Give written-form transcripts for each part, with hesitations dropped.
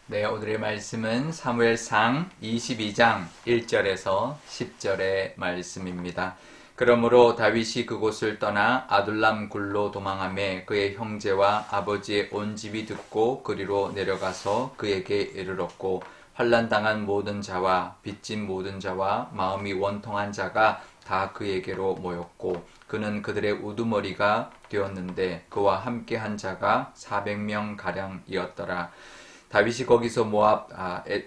네, 오늘의 말씀은 사무엘상 22장 1절에서 10절의 말씀입니다. 그러므로 다윗이 그곳을 떠나 아둘람 굴로 도망하매 그의 형제와 아버지의 온 집이 듣고 그리로 내려가서 그에게 이르렀고 환난당한 모든 자와 빚진 모든 자와 마음이 원통한 자가 다 그에게로 모였고 그는 그들의 우두머리가 되었는데 그와 함께한 자가 400명 가량이었더라. 다윗이 거기서 모압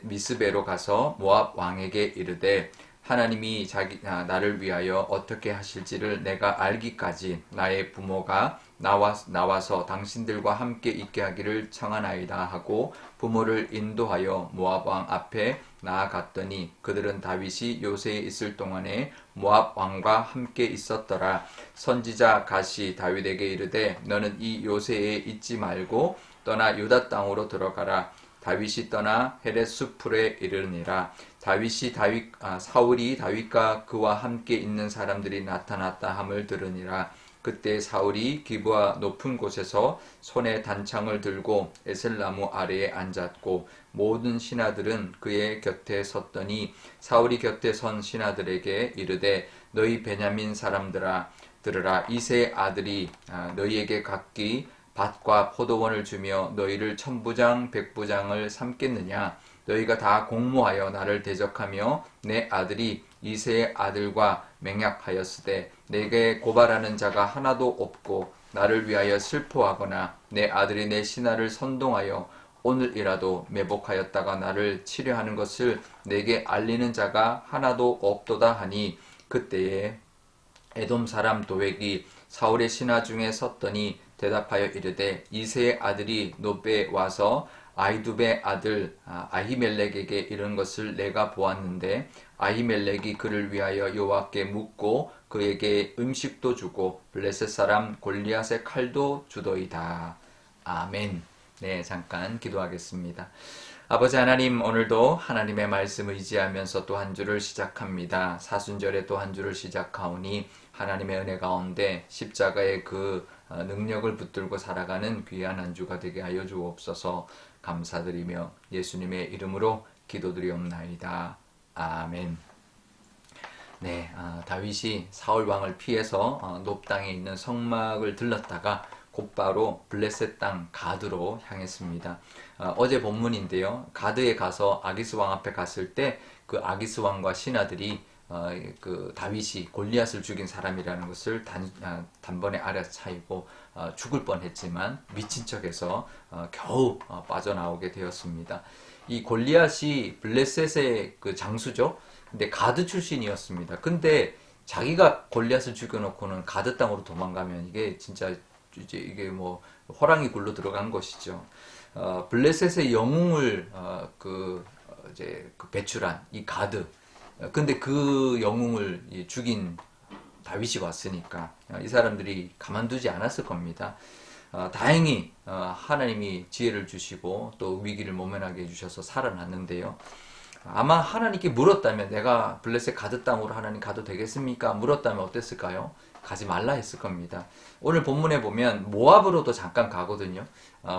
미스베로 가서 모압 왕에게 이르되 하나님이 나를 위하여 어떻게 하실지를 내가 알기까지 나의 부모가 나와서 당신들과 함께 있게 하기를 청하나이다 하고 부모를 인도하여 모압 왕 앞에 나아갔더니 그들은 다윗이 요새에 있을 동안에 모압 왕과 함께 있었더라. 선지자 갓이 다윗에게 이르되 너는 이 요새에 있지 말고 떠나 유다 땅으로 들어가라. 다윗이 떠나 헤레스풀에 이르니라. 사울이 다윗과 그와 함께 있는 사람들이 나타났다 함을 들으니라. 그때 사울이 기브아 높은 곳에서 손에 단창을 들고 에셀나무 아래에 앉았고 모든 신하들은 그의 곁에 섰더니 사울이 곁에 선 신하들에게 이르되 너희 베냐민 사람들아 들으라. 이새의 아들이 너희에게 각기 밭과 포도원을 주며 너희를 천부장 백부장을 삼겠느냐. 너희가 다 공모하여 나를 대적하며 내 아들이 이새의 아들과 맹약하였으되 내게 고발하는 자가 하나도 없고 나를 위하여 슬퍼하거나 내 아들이 내 신하를 선동하여 오늘이라도 매복하였다가 나를 치려하는 것을 내게 알리는 자가 하나도 없도다 하니 그때에 에돔 사람 도액이 사울의 신하 중에 섰더니 대답하여 이르되 이새의 아들이 노베에 와서 아히두베의 아들 아히멜렉에게 이른 것을 내가 보았는데 아히멜렉이 그를 위하여 여호와께 묻고 그에게 음식도 주고 블레셋 사람 골리앗의 칼도 주더이다. 아멘. 네, 잠깐 기도하겠습니다. 아버지 하나님, 오늘도 하나님의 말씀을 의지하면서 또 한 주를 시작합니다. 사순절에 또 한 주를 시작하오니 하나님의 은혜 가운데 십자가의 그 능력을 붙들고 살아가는 귀한 한 주가 되게 하여 주옵소서. 감사드리며 예수님의 이름으로 기도드리옵나이다. 아멘. 네, 다윗이 사울 왕을 피해서 높 땅에 있는 성막을 들렀다가 곧바로 블레셋 땅 가드로 향했습니다. 어제 본문인데요. 가드에 가서 아기스 왕 앞에 갔을 때 그 아기스 왕과 신하들이 그 다윗이 골리앗을 죽인 사람이라는 것을 단번에 알아차리고 죽을 뻔했지만 미친 척해서 겨우 빠져나오게 되었습니다. 이 골리앗이 블레셋의 그 장수죠. 근데 가드 출신이었습니다. 근데 자기가 골리앗을 죽여놓고는 가드 땅으로 도망가면 이게 진짜 이게 뭐 호랑이 굴로 들어간 것이죠. 블레셋의 영웅을 이제 배출한 이 가드. 근데 그 영웅을 죽인 다윗이 왔으니까 이 사람들이 가만두지 않았을 겁니다. 다행히 하나님이 지혜를 주시고 또 위기를 모면하게 해주셔서 살아났는데요. 아마 하나님께 물었다면 내가 블레셋 가드 땅으로 하나님 가도 되겠습니까? 물었다면 어땠을까요? 가지 말라 했을 겁니다. 오늘 본문에 보면 모압으로도 잠깐 가거든요.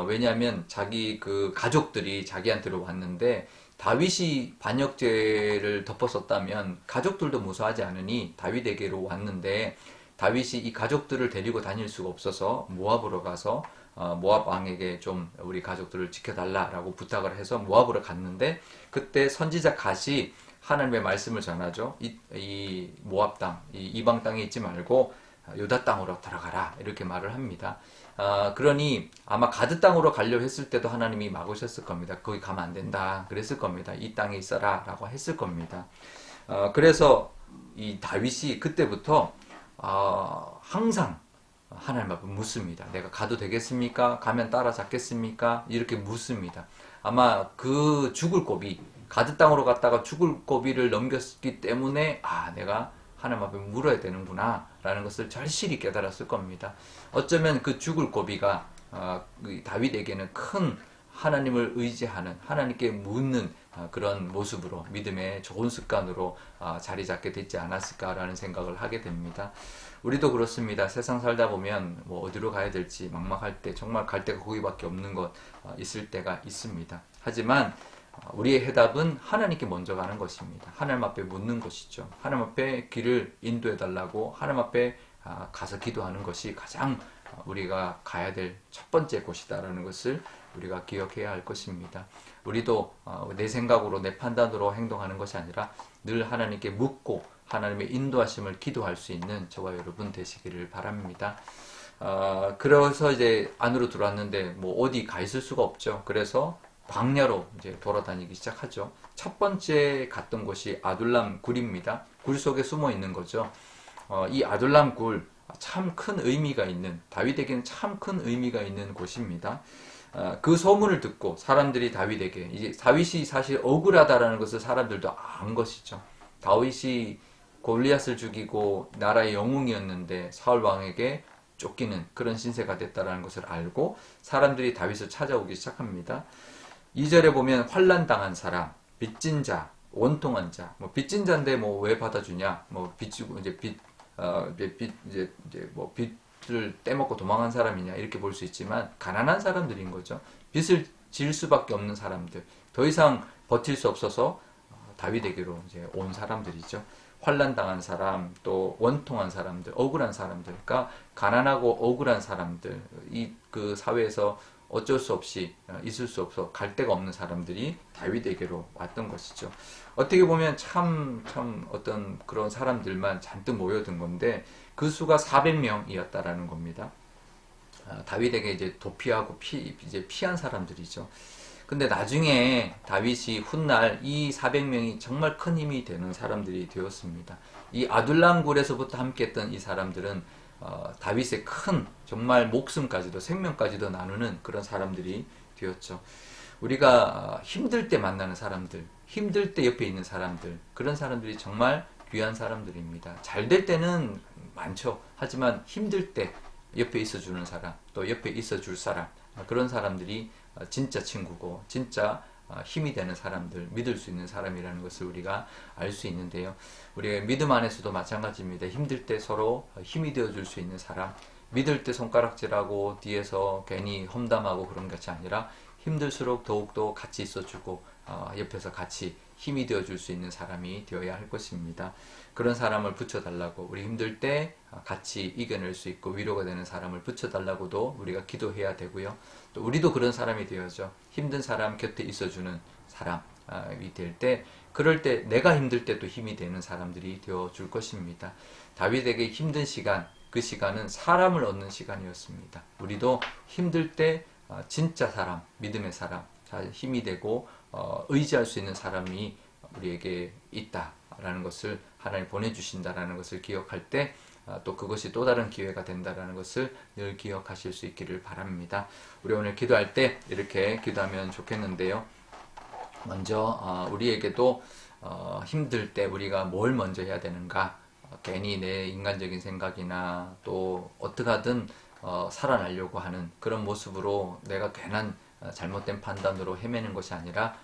왜냐하면 자기 그 가족들이 자기한테로 왔는데 다윗이 반역죄를 덮었었다면 가족들도 무서워하지 않으니 다윗에게로 왔는데 다윗이 이 가족들을 데리고 다닐 수가 없어서 모압으로 가서 모압 왕에게 좀 우리 가족들을 지켜달라라고 부탁을 해서 모압으로 갔는데 그때 선지자 갓이 하나님의 말씀을 전하죠. 이 모압 땅, 이 이방 땅에 있지 말고 유다 땅으로 들어가라 이렇게 말을 합니다. 그러니 아마 가드 땅으로 가려고 했을 때도 하나님이 막으셨을 겁니다. 거기 가면 안 된다 그랬을 겁니다. 이 땅에 있어라 라고 했을 겁니다. 그래서 이 다윗이 그때부터 항상 하나님 앞에 묻습니다. 내가 가도 되겠습니까? 가면 따라잡겠습니까? 이렇게 묻습니다. 아마 그 죽을 고비, 가드 땅으로 갔다가 죽을 고비를 넘겼기 때문에 내가 하나님 앞에 물어야 되는구나 라는 것을 절실히 깨달았을 겁니다. 어쩌면 그 죽을 고비가 다윗에게는 큰 하나님을 의지하는, 하나님께 묻는 그런 모습으로 믿음의 좋은 습관으로 자리 잡게 됐지 않았을까라는 생각을 하게 됩니다. 우리도 그렇습니다. 세상 살다 보면 뭐 어디로 가야 될지 막막할 때 정말 갈 데가 거기밖에 없는 것 있을 때가 있습니다. 하지만 우리의 해답은 하나님께 먼저 가는 것입니다. 하나님 앞에 묻는 것이죠. 하나님 앞에 길을 인도해 달라고 하나님 앞에 가서 기도하는 것이 가장 우리가 가야 될 첫 번째 곳이다라는 것을 우리가 기억해야 할 것입니다. 우리도 내 생각으로 내 판단으로 행동하는 것이 아니라 늘 하나님께 묻고 하나님의 인도하심을 기도할 수 있는 저와 여러분 되시기를 바랍니다. 그래서 이제 안으로 들어왔는데 뭐 어디 가 있을 수가 없죠. 그래서 광야로 이제 돌아다니기 시작하죠. 첫 번째 갔던 곳이 아둘람 굴입니다. 굴 속에 숨어 있는 거죠. 이 아둘람 굴 참 큰 의미가 있는, 다윗에게는 참 큰 의미가 있는 곳입니다. 그 소문을 듣고 사람들이 다윗에게, 이제 다윗이 사실 억울하다라는 것을 사람들도 안 것이죠. 다윗이 골리앗을 죽이고 나라의 영웅이었는데 사울 왕에게 쫓기는 그런 신세가 됐다라는 것을 알고 사람들이 다윗을 찾아오기 시작합니다. 2절에 보면 환난 당한 사람, 빚진 자, 원통한 자, 뭐 빚진 자인데 뭐 왜 받아주냐, 뭐 빚지고 이제 뭐 빚을 떼먹고 도망한 사람이냐 이렇게 볼 수 있지만 가난한 사람들인 거죠. 빚을 질 수밖에 없는 사람들, 더 이상 버틸 수 없어서 다윗에게로 이제 온 사람들이죠. 환난 당한 사람, 또 원통한 사람들, 억울한 사람들, 그러니까 가난하고 억울한 사람들, 그 사회에서 어쩔 수 없이 있을 수 없어 갈 데가 없는 사람들이 다윗에게로 왔던 것이죠. 어떻게 보면 참 어떤 그런 사람들만 잔뜩 모여든 건데 그 수가 400명이었다라는 겁니다. 다윗에게 이제 도피하고 이제 피한 사람들이죠. 근데 나중에 다윗이 훗날 이 400명이 정말 큰 힘이 되는 사람들이 되었습니다. 이 아둘람 굴에서부터 함께했던 이 사람들은 다윗의 큰 정말 목숨까지도 생명까지도 나누는 그런 사람들이 되었죠. 우리가 힘들 때 만나는 사람들, 힘들 때 옆에 있는 사람들, 그런 사람들이 정말 귀한 사람들입니다. 잘 될 때는 많죠. 하지만 힘들 때 옆에 있어주는 사람, 또 옆에 있어줄 사람, 그런 사람들이 진짜 친구고 진짜 힘이 되는 사람들, 믿을 수 있는 사람이라는 것을 우리가 알 수 있는데요. 우리가 믿음 안에서도 마찬가지입니다. 힘들 때 서로 힘이 되어줄 수 있는 사람, 믿을 때 손가락질하고 뒤에서 괜히 험담하고 그런 것이 아니라 힘들수록 더욱더 같이 있어주고 옆에서 같이 힘이 되어줄 수 있는 사람이 되어야 할 것입니다. 그런 사람을 붙여달라고, 우리 힘들 때 같이 이겨낼 수 있고 위로가 되는 사람을 붙여달라고도 우리가 기도해야 되고요. 또 우리도 그런 사람이 되어야죠. 힘든 사람 곁에 있어주는 사람이 될 때, 그럴 때 내가 힘들 때도 힘이 되는 사람들이 되어줄 것입니다. 다윗에게 힘든 시간, 그 시간은 사람을 얻는 시간이었습니다. 우리도 힘들 때 진짜 사람, 믿음의 사람, 힘이 되고 의지할 수 있는 사람이 우리에게 있다라는 것을 하나님 보내주신다라는 것을 기억할 때 또 그것이 또 다른 기회가 된다라는 것을 늘 기억하실 수 있기를 바랍니다. 우리 오늘 기도할 때 이렇게 기도하면 좋겠는데요. 먼저 우리에게도 힘들 때 우리가 뭘 먼저 해야 되는가, 괜히 내 인간적인 생각이나 또 어떻게 하든 살아나려고 하는 그런 모습으로 내가 괜한 잘못된 판단으로 헤매는 것이 아니라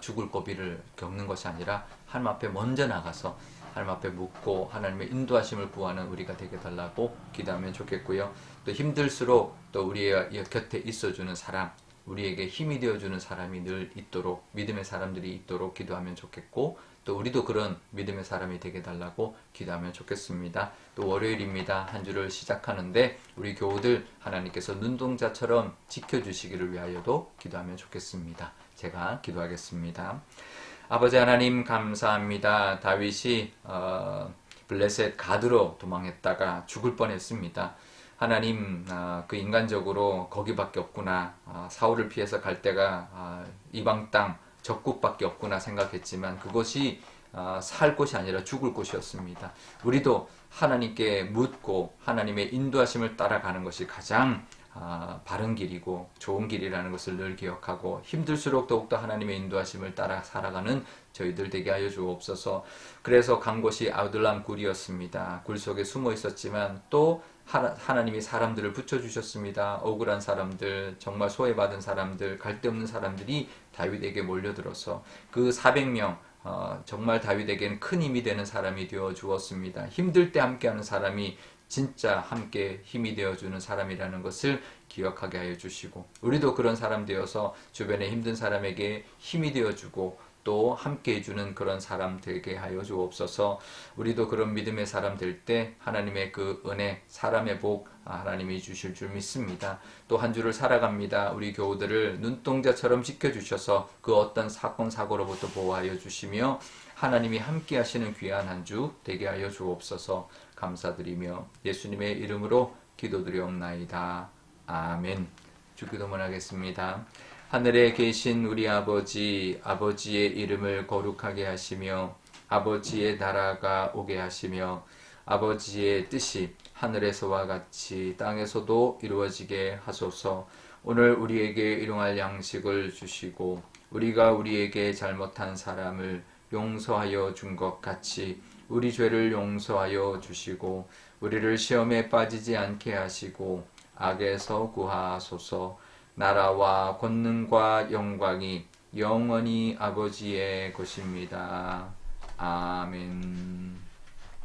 죽을 고비를 겪는 것이 아니라 하나님 앞에 먼저 나가서 하나님 앞에 묻고 하나님의 인도하심을 구하는 우리가 되게 달라고 기도하면 좋겠고요. 또 힘들수록 또 우리의 곁에 있어주는 사람, 우리에게 힘이 되어주는 사람이 늘 있도록, 믿음의 사람들이 있도록 기도하면 좋겠고, 또 우리도 그런 믿음의 사람이 되게 달라고 기도하면 좋겠습니다. 또 월요일입니다. 한 주를 시작하는데 우리 교우들 하나님께서 눈동자처럼 지켜주시기를 위하여도 기도하면 좋겠습니다. 제가 기도하겠습니다. 아버지 하나님 감사합니다. 다윗이 블레셋 가드로 도망했다가 죽을 뻔했습니다. 하나님, 그 인간적으로 거기밖에 없구나, 사울을 피해서 갈 데가 이방 땅 적국밖에 없구나 생각했지만 그것이 살 곳이 아니라 죽을 곳이었습니다. 우리도 하나님께 묻고 하나님의 인도하심을 따라가는 것이 가장 바른 길이고 좋은 길이라는 것을 늘 기억하고, 힘들수록 더욱더 하나님의 인도하심을 따라 살아가는 저희들 되게 하여 주옵소서. 그래서 간 곳이 아둘람 굴이었습니다. 굴 속에 숨어 있었지만 또 하나님이 사람들을 붙여주셨습니다. 억울한 사람들, 정말 소외받은 사람들, 갈데없는 사람들이 다윗에게 몰려들어서 그 400명 정말 다윗에게는 큰 힘이 되는 사람이 되어 주었습니다. 힘들 때 함께하는 사람이 진짜 함께 힘이 되어주는 사람이라는 것을 기억하게 하여 주시고, 우리도 그런 사람 되어서 주변에 힘든 사람에게 힘이 되어주고 또 함께 해주는 그런 사람 되게 하여 주옵소서. 우리도 그런 믿음의 사람 될 때 하나님의 그 은혜, 사람의 복 하나님이 주실 줄 믿습니다. 또 한 주를 살아갑니다. 우리 교우들을 눈동자처럼 지켜주셔서 그 어떤 사건 사고로부터 보호하여 주시며 하나님이 함께 하시는 귀한 한 주 되게 하여 주옵소서. 감사드리며 예수님의 이름으로 기도드리옵나이다. 아멘. 주기도문 하겠습니다. 하늘에 계신 우리 아버지, 아버지의 이름을 거룩하게 하시며 아버지의 나라가 오게 하시며 아버지의 뜻이 하늘에서와 같이 땅에서도 이루어지게 하소서. 오늘 우리에게 일용할 양식을 주시고 우리가 우리에게 잘못한 사람을 용서하여 준 것 같이 우리 죄를 용서하여 주시고 우리를 시험에 빠지지 않게 하시고 악에서 구하소서. 나라와 권능과 영광이 영원히 아버지의 것입니다. 아멘.